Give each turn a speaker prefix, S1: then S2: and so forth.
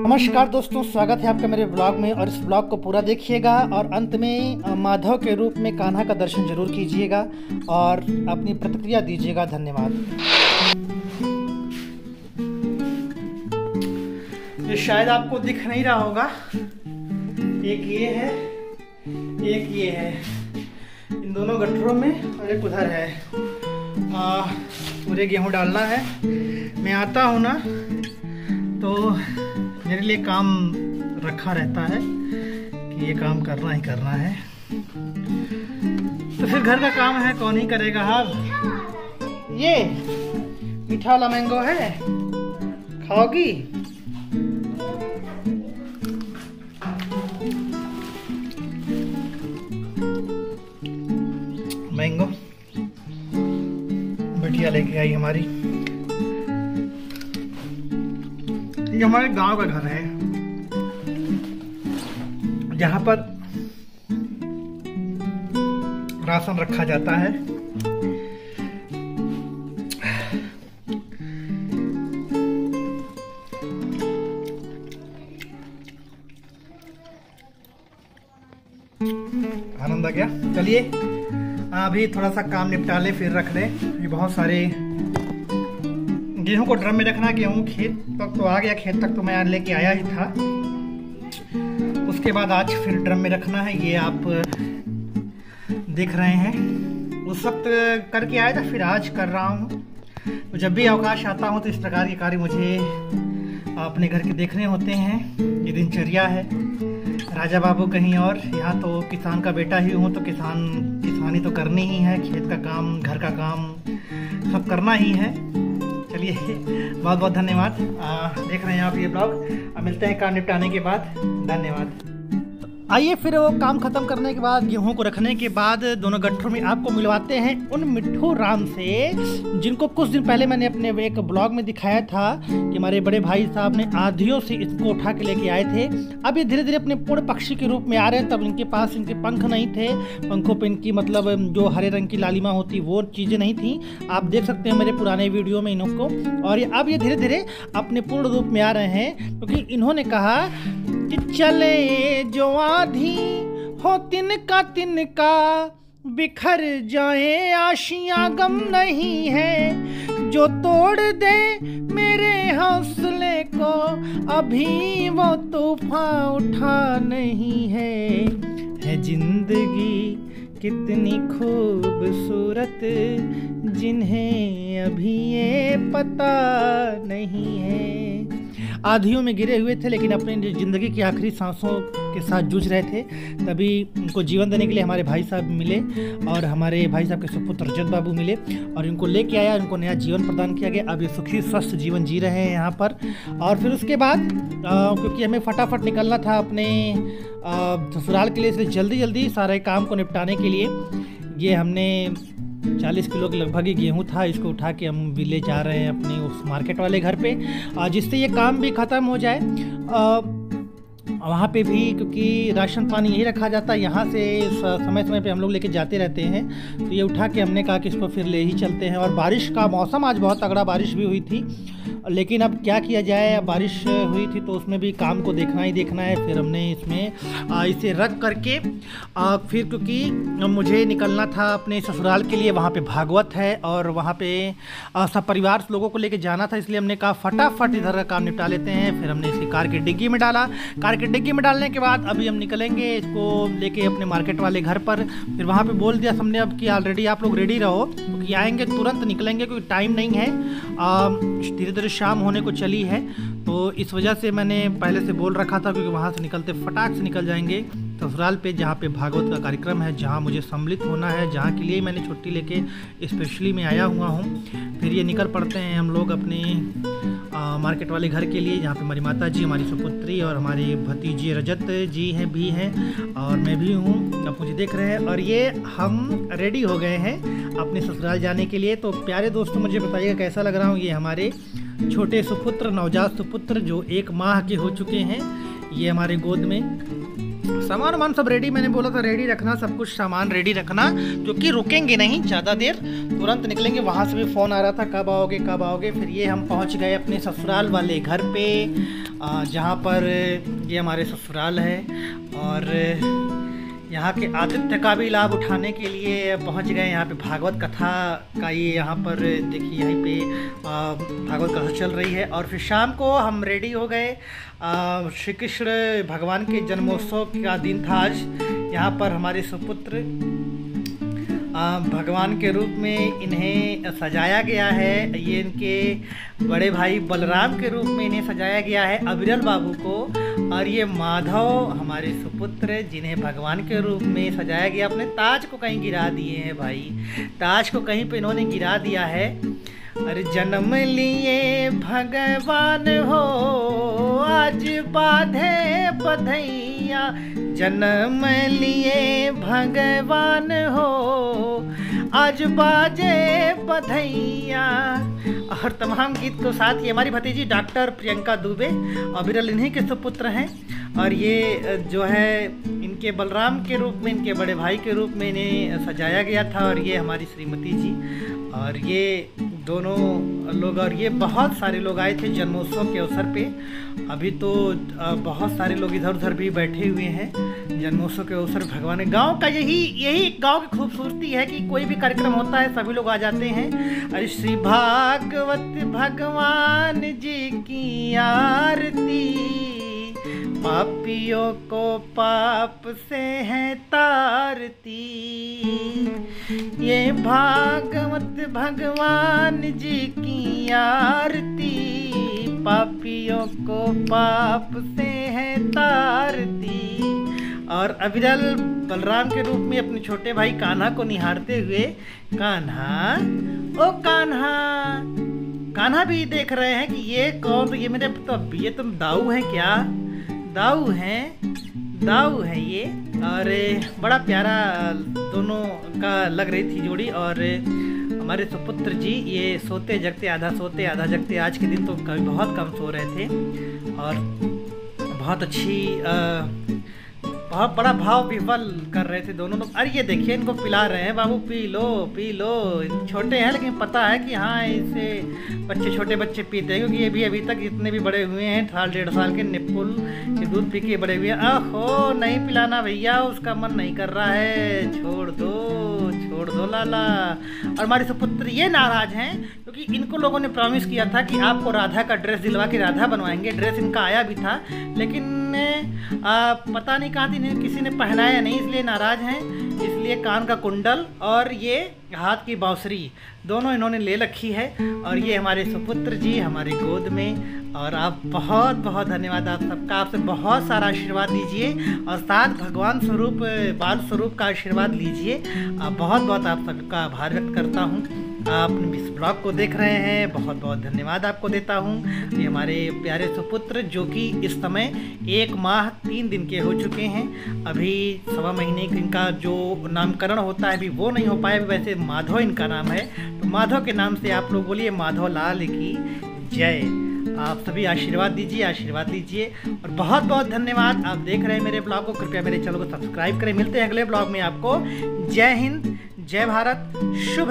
S1: नमस्कार दोस्तों, स्वागत है आपका मेरे ब्लॉग में। और इस ब्लॉग को पूरा देखिएगा और अंत में माधव के रूप में कान्हा का दर्शन जरूर कीजिएगा और अपनी प्रतिक्रिया दीजिएगा। धन्यवाद। ये शायद आपको दिख नहीं रहा होगा, एक ये है, एक ये है, इन दोनों गट्ठरों में, और एक उधर है। पूरे गेहूँ डालना है। मैं आता हूँ ना तो मेरे लिए काम रखा रहता है कि ये काम करना ही करना है। तो फिर घर का काम है, कौन ही करेगा। हाँ, ये मीठा वाला मैंगो है, खाओगी? मैंगो बिटिया लेके आई हमारी। ये हमारे गांव का घर है जहां पर राशन रखा जाता है। आनंद आ गया। चलिए अभी थोड़ा सा काम निपटा ले, फिर रख ले। ये बहुत सारे गेहूं को ड्रम में रखना। गेहूं खेत तक तो आ गया, खेत तक तो मैं लेके आया ही था। उसके बाद आज फिर ड्रम में रखना है। ये आप देख रहे हैं, उस वक्त करके आया था, फिर आज कर रहा हूँ। तो जब भी अवकाश आता हूँ तो इस प्रकार के कार्य मुझे अपने घर के देखने होते हैं। ये दिनचर्या है। राजा बाबू कहीं और, यहाँ तो किसान का बेटा ही हूँ, तो किसानी तो करनी ही है। खेत का काम, घर का काम सब करना ही है। चलिए, बहुत बहुत धन्यवाद। देख रहे हैं आप ये ब्लॉग। मिलते हैं काम निपटाने के बाद। धन्यवाद। आइए फिर वो काम खत्म करने के बाद, गेहूं को रखने के बाद, दोनों गट्ठरों में आपको मिलवाते हैं उन मिट्ठू राम से जिनको कुछ दिन पहले मैंने अपने एक ब्लॉग में दिखाया था कि हमारे बड़े भाई साहब ने आधियों से इसको उठा के लेके आए थे। अब ये धीरे धीरे अपने पूर्ण पक्षी के रूप में आ रहे हैं। तब इनके पास इनके पंख नहीं थे, पंखों पर इनकी मतलब जो हरे रंग की लालिमा होती वो चीज़ें नहीं थी। आप देख सकते हैं मेरे पुराने वीडियो में इनको। और अब ये धीरे धीरे अपने पूर्ण रूप में आ रहे हैं, क्योंकि इन्होंने कहा कि चले जो आधी हो तिनका बिखर जाए आशियां, गम नहीं है जो तोड़ दे मेरे हौसले को, अभी वो तूफान उठा नहीं है जिंदगी कितनी खूबसूरत जिन्हें अभी ये पता नहीं है। आधियों में गिरे हुए थे, लेकिन अपनी ज़िंदगी की आखिरी सांसों के साथ जूझ रहे थे। तभी उनको जीवन देने के लिए हमारे भाई साहब मिले, और हमारे भाई साहब के सुपुत्र रजत बाबू मिले और इनको लेके आया। उनको नया जीवन प्रदान किया गया। अब ये सुखी स्वस्थ जीवन जी रहे हैं यहाँ पर। और फिर उसके बाद क्योंकि हमें फटाफट निकलना था अपने ससुराल के लिए, इसलिए जल्दी जल्दी सारे काम को निपटाने के लिए ये हमने 40 किलो के लगभग ही गेहूँ था, इसको उठा के हम भी ले जा रहे हैं अपने उस मार्केट वाले घर पे, जिससे ये काम भी ख़त्म हो जाए। वहाँ पे भी क्योंकि राशन पानी यही रखा जाता है, यहाँ से समय समय पे हम लोग लेके जाते रहते हैं। तो ये उठा के हमने कहा कि इसको फिर ले ही चलते हैं। और बारिश का मौसम, आज बहुत तगड़ा बारिश भी हुई थी, लेकिन अब क्या किया जाए, बारिश हुई थी तो उसमें भी काम को देखना ही देखना है। फिर हमने इसमें इसे रख करके फिर क्योंकि मुझे निकलना था अपने ससुराल के लिए, वहाँ पे भागवत है और वहाँ पे सब परिवार लोगों को लेके जाना था, इसलिए हमने कहा फटाफट इधर का काम निपटा लेते हैं। फिर हमने इसे कार की डिग्गी में डाला। कार की डिग्गी में डालने के बाद अभी हम निकलेंगे इसको लेके अपने मार्केट वाले घर पर। फिर वहाँ पे बोल दिया हमने अब कि ऑलरेडी आप लोग रेडी रहो, क्योंकि आएंगे तुरंत निकलेंगे, क्योंकि टाइम नहीं है, धीरे धीरे शाम होने को चली है। तो इस वजह से मैंने पहले से बोल रखा था, क्योंकि वहाँ से निकलते फटाक से निकल जाएंगे ससुराल पे, जहाँ पे भागवत का कार्यक्रम है, जहाँ मुझे सम्मिलित होना है, जहाँ के लिए मैंने छुट्टी लेके स्पेशली में आया हुआ हूँ। फिर ये निकल पड़ते हैं हम लोग अपने मार्केट वाले घर के लिए, जहाँ पे हमारी माता जी, हमारी सुपुत्री और हमारे भतीजे रजत जी हैं भी हैं, और मैं भी हूँ। आप मुझे देख रहे हैं। और ये हम रेडी हो गए हैं अपने ससुराल जाने के लिए। तो प्यारे दोस्तों, मुझे बताइएगा कैसा लग रहा हूँ। ये हमारे छोटे सुपुत्र, नवजात सुपुत्र जो 1 माह के हो चुके हैं, ये हमारे गोद में सामान वामान सब रेडी, मैंने बोला था रेडी रखना, सब कुछ सामान रेडी रखना, क्योंकि रुकेंगे नहीं ज़्यादा देर, तुरंत निकलेंगे। वहाँ से भी फ़ोन आ रहा था कब आओगे कब आओगे। फिर ये हम पहुँच गए अपने ससुराल वाले घर पे, जहाँ पर ये हमारे ससुराल है, और यहाँ के आतिथ्य का भी लाभ उठाने के लिए पहुँच गए। यहाँ पे भागवत कथा का ये यहाँ पर देखिए, यहीं पे भागवत कथा चल रही है। और फिर शाम को हम रेडी हो गए। श्री कृष्ण भगवान के जन्मोत्सव का दिन था आज। यहाँ पर हमारे सुपुत्र भगवान के रूप में इन्हें सजाया गया है। ये इनके बड़े भाई बलराम के रूप में इन्हें सजाया गया है, अविरल बाबू को। और ये माधव हमारे सुपुत्र, जिन्हें भगवान के रूप में सजाया गया। अपने ताज को कहीं गिरा दिए हैं भाई, ताज को कहीं पे इन्होंने गिरा दिया है। अरे जन्म लिए भगवान हो, आज बाधे बधैया, जन्म लिए भगवान हो, आज बाजे बधैया। और तमाम गीत को साथ ही हमारी भतीजी डॉक्टर प्रियंका दुबे, अविरल इन्हीं के सुपुत्र हैं। और ये जो है इनके बलराम के रूप में, इनके बड़े भाई के रूप में इन्हें सजाया गया था। और ये हमारी श्रीमती जी, और ये दोनों लोग, और ये बहुत सारे लोग आए थे जन्मोत्सव के अवसर पे। अभी तो बहुत सारे लोग इधर उधर भी बैठे हुए हैं जन्मोत्सव के अवसर। भगवान गांव का यही गांव की खूबसूरती है कि कोई भी कार्यक्रम होता है सभी लोग आ जाते हैं। अरे श्री भागवत भगवान जी की आरती, पापियों को पाप से है तारती। ये भागवत भगवान जी की आरती, पापियों को पाप से है तारती। और अविरल बलराम के रूप में अपने छोटे भाई कान्हा को निहारते हुए, कान्हा ओ कान्हा, कान्हा भी देख रहे हैं कि ये कौन, ये मेरे तो ये तुम दाऊ हैं क्या? दाऊ है ये। और बड़ा प्यारा दोनों का लग रही थी जोड़ी। और हमारे सुपुत्र जी ये सोते जगते, आधा सोते आधा जगते, आज के दिन तो कभी बहुत कम सो रहे थे। और बहुत अच्छी बहुत बड़ा भाव विह्वल कर रहे थे दोनों लोग। अरे ये देखिए, इनको पिला रहे हैं, बाबू पी लो पी लो। छोटे हैं लेकिन पता है कि हाँ इसे बच्चे, छोटे बच्चे पीते हैं, क्योंकि ये भी अभी तक जितने भी बड़े हुए हैं, साल 1.5 साल के, निप्पुल के दूध पी के बड़े हुए हैं। आहो नहीं पिलाना भैया, उसका मन नहीं कर रहा है, छोड़ दो लाला। और हमारे सुपुत्र ये नाराज हैं क्योंकि इनको लोगों ने प्रॉमिस किया था कि आपको राधा का ड्रेस दिलवा के राधा बनवाएंगे। ड्रेस इनका आया भी था, लेकिन पता नहीं कहाँ थी, किसी ने पहनाया नहीं, इसलिए नाराज हैं। इसलिए कान का कुंडल और ये हाथ की बांसुरी दोनों इन्होंने ले रखी है। और ये हमारे सुपुत्र जी हमारे गोद में। और आप बहुत बहुत धन्यवाद आप सबका, आपसे बहुत सारा आशीर्वाद लीजिए, और साथ भगवान स्वरूप बाल स्वरूप का आशीर्वाद लीजिए। बहुत बहुत आप सबका आभार व्यक्त करता हूँ। आप इस ब्लॉग को देख रहे हैं, बहुत बहुत धन्यवाद आपको देता हूँ। ये हमारे प्यारे सुपुत्र जो कि इस समय 1 माह 3 दिन के हो चुके हैं। अभी 1.25 महीने इनका जो नामकरण होता है अभी वो नहीं हो पाया। वैसे माधव इनका नाम है, तो माधव के नाम से आप लोग बोलिए माधव लाल की जय। आप सभी आशीर्वाद दीजिए, आशीर्वाद लीजिए। और बहुत बहुत धन्यवाद। आप देख रहे हैं मेरे ब्लॉग को, कृपया मेरे चैनल को सब्सक्राइब करें। मिलते हैं अगले ब्लॉग में। आपको जय हिंद, जय भारत, शुभ।